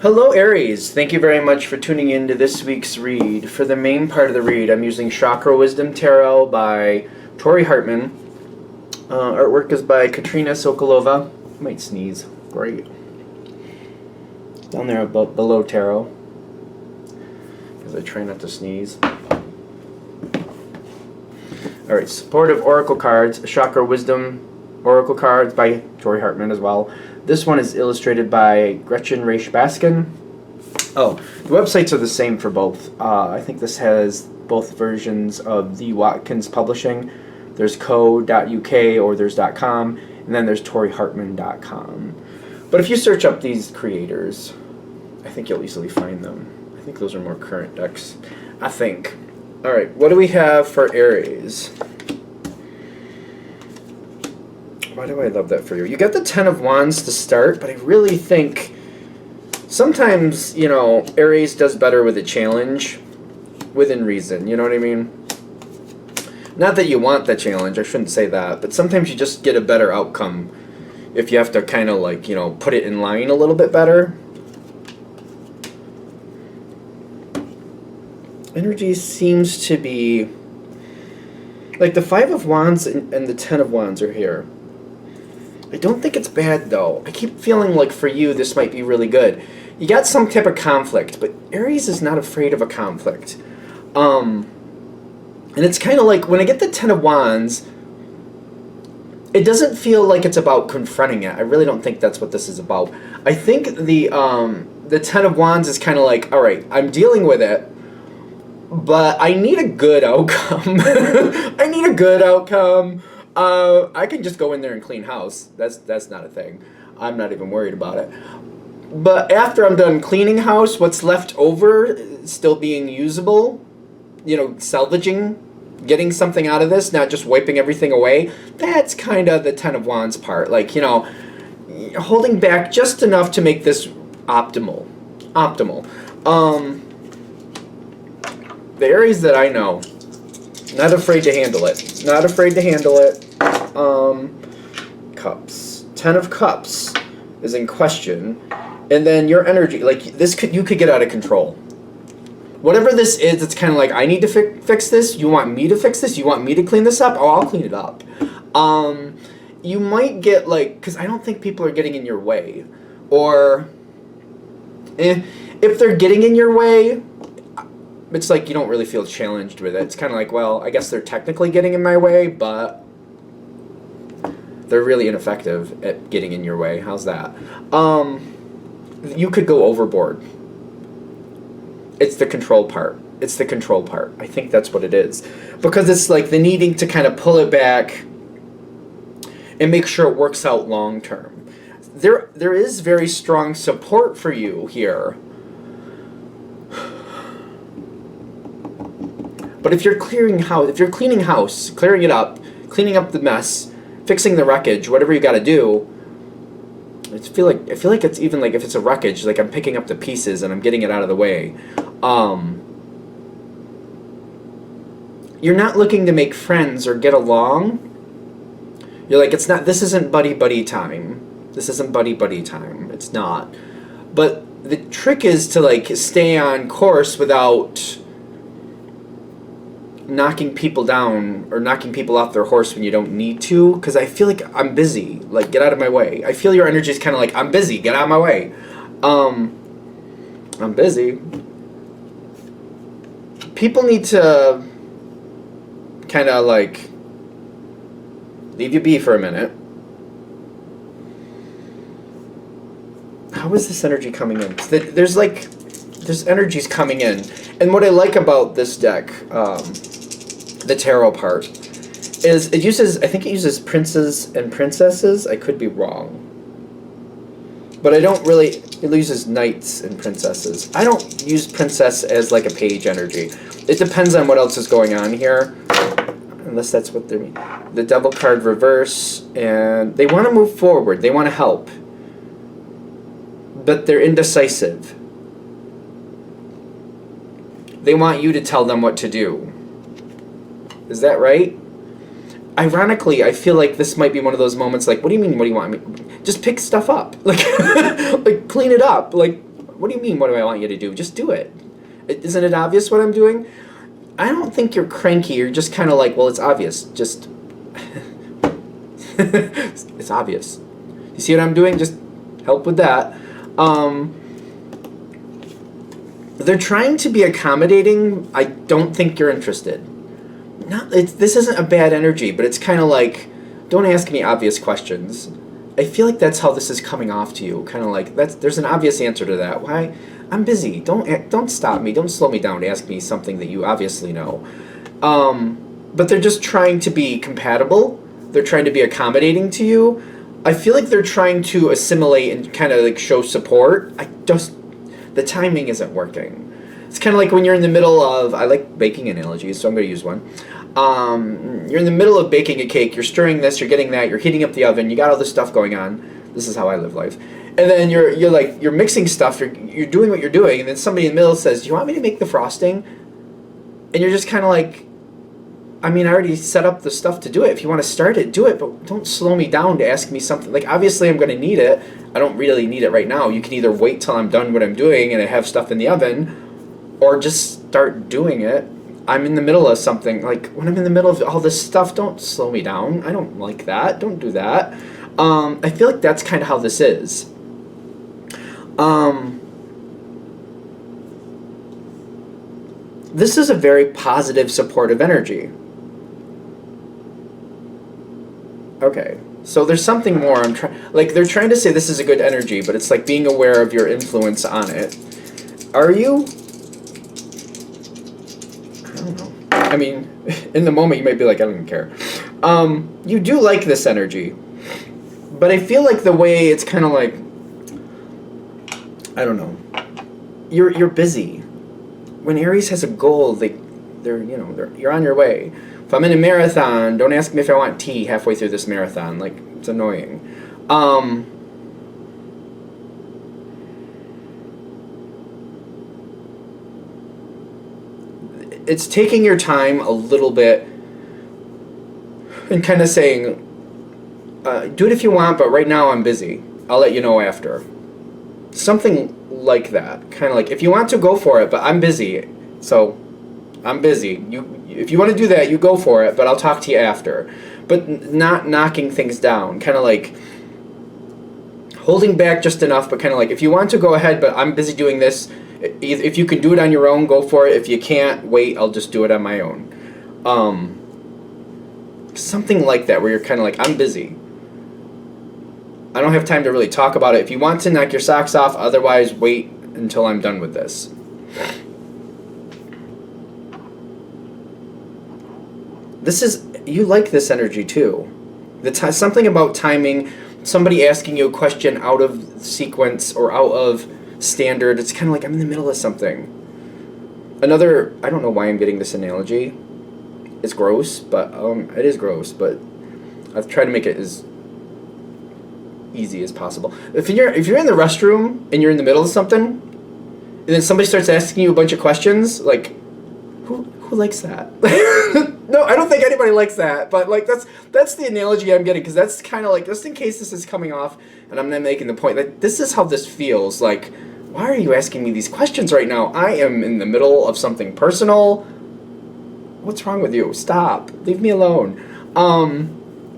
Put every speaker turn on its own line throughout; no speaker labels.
Hello, Aries. Thank you very much for tuning in to this week's read. For the main part of the read, I'm using Chakra Wisdom Tarot by Tori Hartman. Artwork is by Katrina Sokolova. I might sneeze. Great. Down there above, below tarot. Because I try not to sneeze. Alright, supportive oracle cards. Chakra Wisdom oracle cards by Tori Hartman as well. This one is illustrated by Gretchen Raish Baskin. Oh, the websites are the same for both. I think this has both versions of the Watkins Publishing. There's co.uk or there's .com, and then there's torihartman.com. But if you search up these creators, I think you'll easily find them. I think those are more current decks. I think. Alright, what do we have for Aries? Why do I love that for you? You got the Ten of Wands to start, but I really think sometimes, you know, Aries does better with a challenge within reason. You know what I mean? Not that you want the challenge, I shouldn't say that, but sometimes you just get a better outcome if you have to kind of like, you know, put it in line a little bit better. Energy seems to be like the Five of Wands and the Ten of Wands are here. I don't think it's bad though. I keep feeling like for you this might be really good. You got some type of conflict, but Aries is not afraid of a conflict. And it's kind of like when I get the Ten of Wands, it doesn't feel like it's about confronting it. I really don't think that's what this is about. I think the Ten of Wands is kind of like, all right, I'm dealing with it, but I need a good outcome. I need a good outcome. I can just go in there and clean house. That's not a thing. I'm not even worried about it. But after I'm done cleaning house, what's left over still being usable, you know, salvaging, getting something out of this, not just wiping everything away, that's kind of the Ten of Wands part. Like, you know, holding back just enough to make this optimal. The Aries that I know, not afraid to handle it. Not afraid to handle it. Cups. Ten of Cups is in question. And then your energy, like this you could get out of control. Whatever this is, it's kind of like, I need to fix this. You want me to fix this? You want me to clean this up? Oh, I'll clean it up. You might get like, because I don't think people are getting in your way. Or if they're getting in your way, it's like you don't really feel challenged with it. It's kind of like, well, I guess they're technically getting in my way, but they're really ineffective at getting in your way. How's that? You could go overboard. It's the control part. It's the control part. I think that's what it is. Because it's like the needing to kind of pull it back and make sure it works out long term. There is very strong support for you here. But if you're cleaning house, clearing it up, cleaning up the mess, fixing the wreckage, whatever you got to do, I feel like it's even like if it's a wreckage, like I'm picking up the pieces and I'm getting it out of the way. You're not looking to make friends or get along. You're like, this isn't buddy time. This isn't buddy time. It's not. But the trick is to like stay on course without knocking people down or knocking people off their horse when you don't need to, because I feel like I'm busy. Like, get out of my way. I feel your energy is kind of like, I'm busy, get out of my way. I'm busy. People need to kind of like leave you be for a minute. How is this energy coming in? There's energies coming in. And what I like about this deck, the tarot part, is I think it uses princes and princesses. I could be wrong. But it uses knights and princesses. I don't use princess as like a page energy. It depends on what else is going on here. Unless that's what they mean. The devil card reverse, and they want to move forward. They want to help. But they're indecisive. They want you to tell them what to do. Is that right? Ironically, I feel like this might be one of those moments like, what do you mean, what do you want me? Just pick stuff up. Like, like clean it up. Like, What do you mean, what do I want you to do? Just do it. Isn't it obvious what I'm doing? I don't think you're cranky. You're just kind of like, well, it's obvious. Just, it's obvious. You see what I'm doing? Just help with that. They're trying to be accommodating. I don't think you're interested. This isn't a bad energy, but it's kind of like, don't ask me obvious questions. I feel like that's how this is coming off to you. Kind of like, there's an obvious answer to that. Why? I'm busy. Don't stop me. Don't slow me down to ask me something that you obviously know. But they're just trying to be compatible. They're trying to be accommodating to you. I feel like they're trying to assimilate and kind of like show support. The timing isn't working. It's kind of like when you're in the middle of, I like baking analogies, so I'm going to use one. You're in the middle of baking a cake, you're stirring this, you're getting that, you're heating up the oven, you got all this stuff going on. This is how I live life. And then you're mixing stuff, you're doing what you're doing, and then somebody in the middle says, do you want me to make the frosting? And you're just kind of like, I mean, I already set up the stuff to do it. If you want to start it, do it, but don't slow me down to ask me something. Like, obviously I'm going to need it. I don't really need it right now. You can either wait till I'm done what I'm doing and I have stuff in the oven, or just start doing it. I'm in the middle of something. Like, when I'm in the middle of all this stuff, don't slow me down. I don't like that. Don't do that. I feel like that's kind of how this is. This is a very positive, supportive energy. Okay, so there's something more. They're trying to say this is a good energy, but it's like being aware of your influence on it. Are you? I don't know. I mean, in the moment you might be like, I don't even care. You do like this energy, but I feel like the way it's kind of like, I don't know. You're busy. When Aries has a goal, you're on your way. If I'm in a marathon, don't ask me if I want tea halfway through this marathon. Like, it's annoying. It's taking your time a little bit and kind of saying, do it if you want, but right now I'm busy. I'll let you know after. Something like that. Kind of like, if you want to, go for it, but I'm busy. So, I'm busy. If you want to do that, you go for it, but I'll talk to you after. But not knocking things down. Kind of like holding back just enough, but kind of like, if you want to, go ahead, but I'm busy doing this. If you can do it on your own, go for it. If you can't, wait, I'll just do it on my own. Something like that, where you're kind of like, I'm busy. I don't have time to really talk about it. If you want to, knock your socks off. Otherwise, wait until I'm done with this. You like this energy too. Something about timing, somebody asking you a question out of sequence or out of standard. It's kind of like, I'm in the middle of something. I don't know why I'm getting this analogy. It's gross, but it is gross, but I've tried to make it as easy as possible. If you're in the restroom and you're in the middle of something, and then somebody starts asking you a bunch of questions, like, who likes that? No, I don't think anybody likes that, but like that's the analogy I'm getting, because that's kind of like, just in case this is coming off and I'm not making the point, that this is how this feels. Like, why are you asking me these questions right now? I am in the middle of something personal. What's wrong with you? Stop. Leave me alone.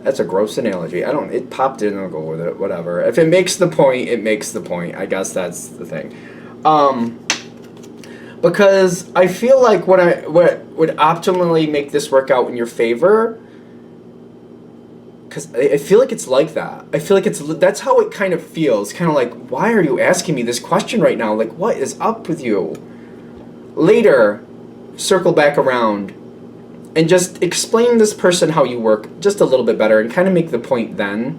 That's a gross analogy. It popped in, I'll go with it, whatever. If it makes the point, it makes the point. I guess that's the thing. Because I feel like what would optimally make this work out in your favor, because I feel like it's like that. I feel like that's how it kind of feels. Kind of like, why are you asking me this question right now? Like, what is up with you? Later, circle back around and just explain this person how you work just a little bit better and kind of make the point then.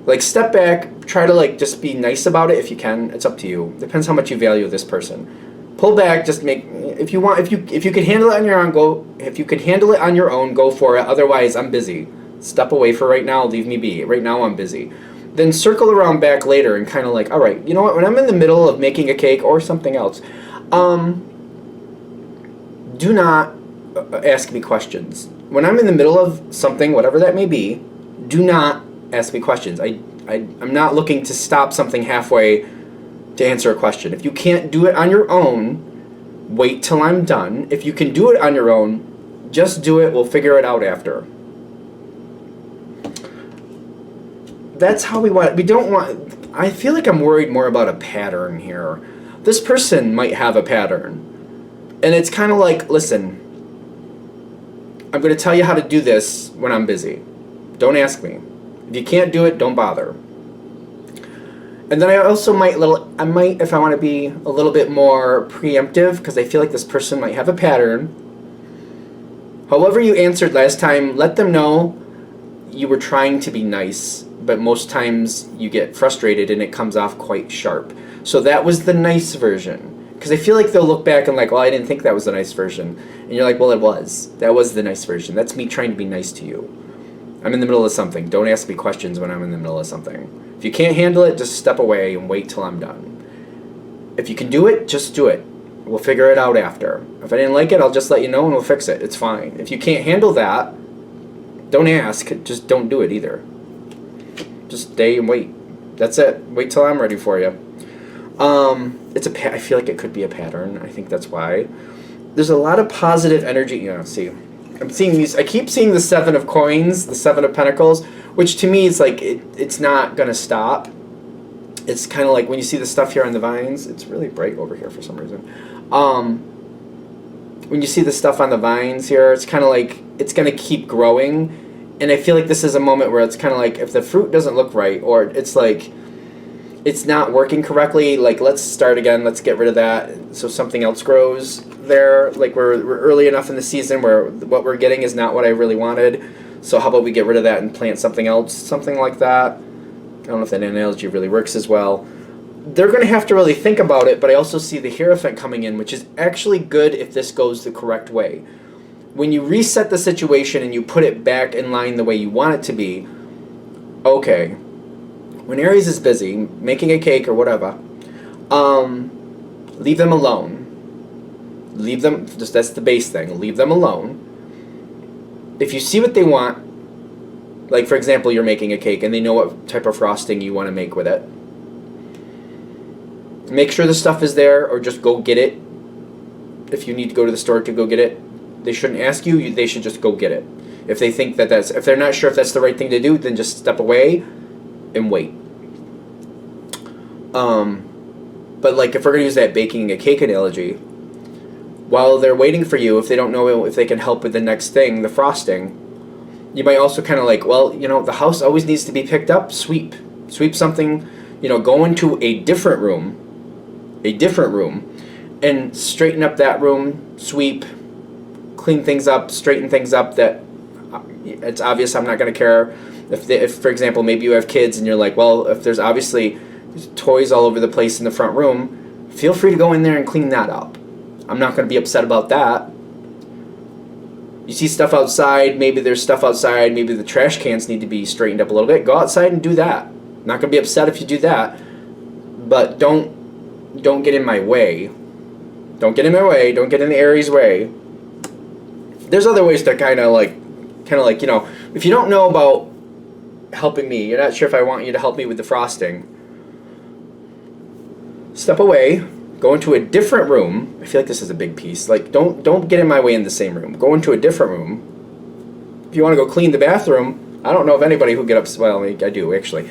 Like, step back, try to like just be nice about it if you can. It's up to you. Depends how much you value this person. Pull back, just make, if you could handle it on your own, go. If you could handle it on your own, go for it. Otherwise, I'm busy. Step away for right now, leave me be. Right now I'm busy. Then circle around back later and kind of like, all right, you know what, when I'm in the middle of making a cake or something else, do not ask me questions. When I'm in the middle of something, whatever that may be, do not ask me questions. I'm not looking to stop something halfway to answer a question. If you can't do it on your own, wait till I'm done. If you can do it on your own, just do it. We'll figure it out after. That's how we want it. We don't want... I feel like I'm worried more about a pattern here. This person might have a pattern. And it's kind of like, listen, I'm going to tell you how to do this when I'm busy. Don't ask me. If you can't do it, don't bother. And then I also might, if I want to be a little bit more preemptive, because I feel like this person might have a pattern. However you answered last time, let them know you were trying to be nice, but most times you get frustrated and it comes off quite sharp. So that was the nice version. Because I feel like they'll look back and like, well, I didn't think that was the nice version. And you're like, well, it was. That was the nice version. That's me trying to be nice to you. I'm in the middle of something. Don't ask me questions when I'm in the middle of something. If you can't handle it, just step away and wait till I'm done. If you can do it, just do it. We'll figure it out after. If I didn't like it, I'll just let you know and we'll fix it. It's fine. If you can't handle that, don't ask. Just don't do it either. Just stay and wait. That's it. Wait till I'm ready for you. I feel like it could be a pattern. I think that's why. There's a lot of positive energy. See, I'm seeing these. I keep seeing the 7 of coins, the 7 of pentacles, which to me is like it's not gonna stop. It's kind of like when you see the stuff here on the vines. It's really bright over here for some reason. When you see the stuff on the vines here, it's kind of like it's gonna keep growing. And I feel like this is a moment where it's kind of like if the fruit doesn't look right, or it's like it's not working correctly, like let's start again, let's get rid of that so something else grows there. Like we're early enough in the season where what we're getting is not what I really wanted, so how about we get rid of that and plant something else, something like that. I don't know if that analogy really works as well. They're going to have to really think about it, but I also see the Hierophant coming in, which is actually good if this goes the correct way. When you reset the situation and you put it back in line the way you want it to be, okay, when Aries is busy making a cake or whatever, leave them alone. Leave them, just that's the base thing, leave them alone. If you see what they want, like for example, you're making a cake and they know what type of frosting you want to make with it, make sure the stuff is there or just go get it. If you need to go to the store to go get it, they shouldn't ask you, they should just go get it. If they think that if they're not sure if that's the right thing to do, then just step away and wait. But like if we're going to use that baking a cake analogy, while they're waiting for you, if they don't know if they can help with the next thing, the frosting, you might also kind of like, well, the house always needs to be picked up, sweep something, go into a different room and straighten up that room, sweep, clean things up, straighten things up that it's obvious I'm not going to care. If, for example, maybe you have kids and you're like, well, if there's obviously toys all over the place in the front room, feel free to go in there and clean that up. I'm not going to be upset about that. You see stuff outside, maybe there's stuff outside, maybe the trash cans need to be straightened up a little bit, go outside and do that. I'm not going to be upset if you do that, but don't get in my way. Don't get in my way, don't get in the Aries way. There's other ways to kind of like, if you don't know about helping me, you're not sure if I want you to help me with the frosting, step away, go into a different room. I feel like this is a big piece. Like, don't get in my way in the same room. Go into a different room. If you want to go clean the bathroom, I don't know of anybody who get up. Well, I do actually.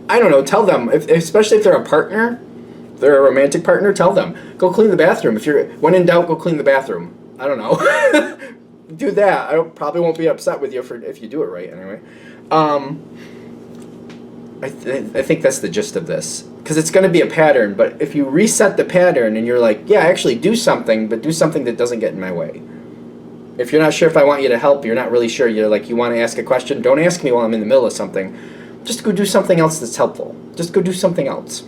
I don't know. Tell them, especially if they're a partner, if they're a romantic partner. Tell them, go clean the bathroom. When in doubt, go clean the bathroom. I don't know. Do that. I probably won't be upset with you if you do it right. Anyway, I think that's the gist of this, because it's going to be a pattern. But if you reset the pattern and you're like, yeah, actually do something, but do something that doesn't get in my way. If you're not sure if I want you to help, you're not really sure, you're like, you want to ask a question, don't ask me while I'm in the middle of something. Just go do something else that's helpful. Just go do something else.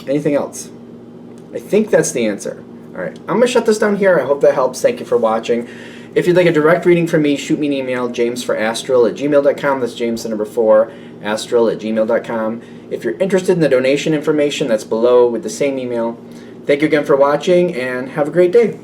Anything else? I think that's the answer. All right, I'm going to shut this down here. I hope that helps. Thank you for watching. If you'd like a direct reading from me, shoot me an email, jamesforastral@gmail.com. That's James, the number 4, astral@gmail.com. If you're interested in the donation information, that's below with the same email. Thank you again for watching, and have a great day.